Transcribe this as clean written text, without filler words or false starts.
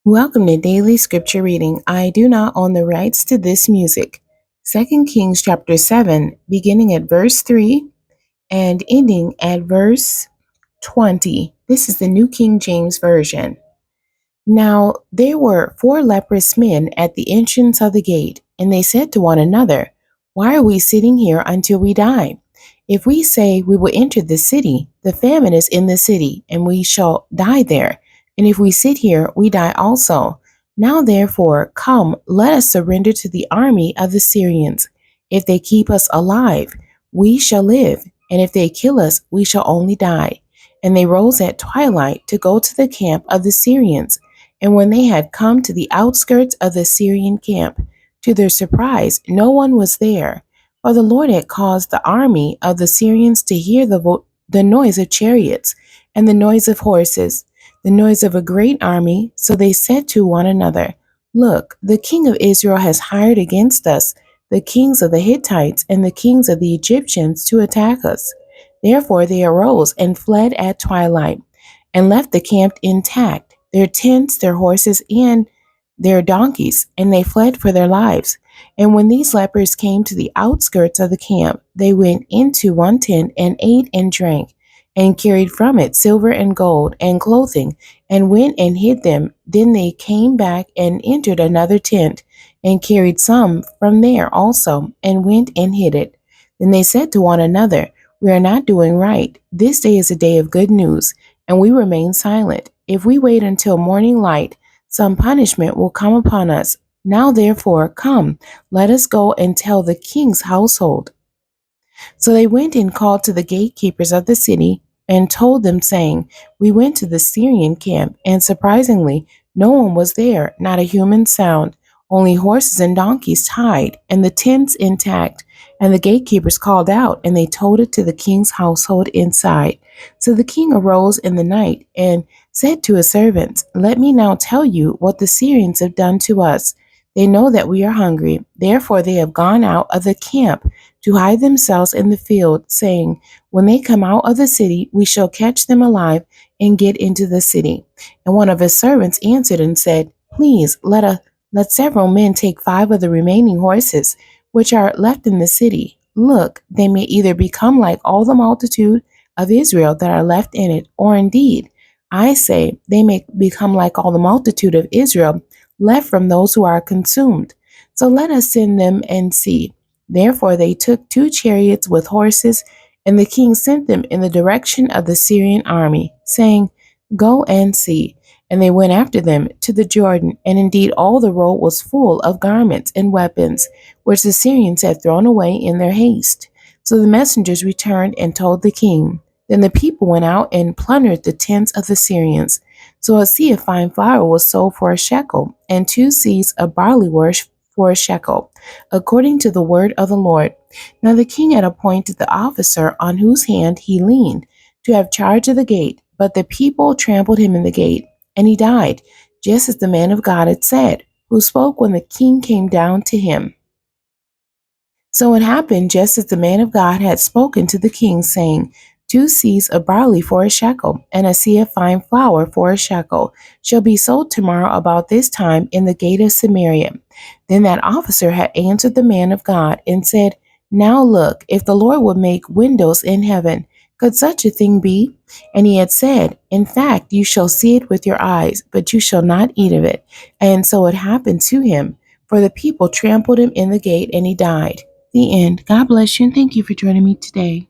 Welcome to Daily Scripture Reading. I do not own the rights to this music. 2 Kings chapter 7, beginning at verse 3 and ending at verse 20. This is the New King James Version. Now there were 4 leprous men at the entrance of the gate, and they said to one another, "Why are we sitting here until we die? If we say we will enter the city, the famine is in the city, and we shall die there. And if we sit here, we die also. Now therefore, come, let us surrender to the army of the Syrians. If they keep us alive, we shall live, and if they kill us, we shall only die." And they rose at twilight to go to the camp of the Syrians. And when they had come to the outskirts of the Syrian camp, to their surprise, no one was there, for the Lord had caused the army of the Syrians to hear the noise of chariots and the noise of horses, the noise of a great army. So they said to one another, "Look, the king of Israel has hired against us the kings of the Hittites and the kings of the Egyptians to attack us." Therefore they arose and fled at twilight, and left the camp intact, their tents, their horses, and their donkeys, and they fled for their lives. And when these lepers came to the outskirts of the camp, they went into one tent and ate and drank, and carried from it silver and gold and clothing, and went and hid them. Then they came back and entered another tent, and carried some from there also, and went and hid it. Then they said to one another, "We are not doing right. This day is a day of good news, and we remain silent. If we wait until morning light, some punishment will come upon us. Now therefore, come, let us go and tell the king's household." So they went and called to the gatekeepers of the city, and told them, saying, "We went to the Syrian camp, and surprisingly, no one was there, not a human sound, only horses and donkeys tied, and the tents intact." And the gatekeepers called out, and they told it to the king's household inside. So the king arose in the night, and said to his servants, "Let me now tell you what the Syrians have done to us. They know that we are hungry, therefore they have gone out of the camp to hide themselves in the field, saying, 'When they come out of the city, we shall catch them alive and get into the city.' And one of his servants answered and said, 'Please let several men take 5 of the remaining horses which are left in the city. Look, they may either become like all the multitude of Israel that are left in it, or indeed, I say, they may become like all the multitude of Israel left from those who are consumed. So let us send them and see.' Therefore they took 2 chariots with horses, and the king sent them in the direction of the Syrian army, saying, 'Go and see.' And they went after them to the Jordan, and indeed all the road was full of garments and weapons, which the Syrians had thrown away in their haste. So the messengers returned and told the king. Then the people went out and plundered the tents of the Syrians. So a seah of fine flour was sold for a shekel, and 2 seahs of barley were for a shekel, according to the word of the Lord. Now the king had appointed the officer on whose hand he leaned to have charge of the gate, but the people trampled him in the gate, and he died, just as the man of God had said, who spoke when the king came down to him. So it happened just as the man of God had spoken to the king, saying, 2 seahs of barley for a shekel, and a seah of fine flour for a shekel, shall be sold tomorrow about this time in the gate of Samaria. Then that officer had answered the man of God, and said, "Now look, if the Lord would make windows in heaven, could such a thing be?" And he had said, "In fact, you shall see it with your eyes, but you shall not eat of it." And so it happened to him, for the people trampled him in the gate, and he died. The end. God bless you, and thank you for joining me today.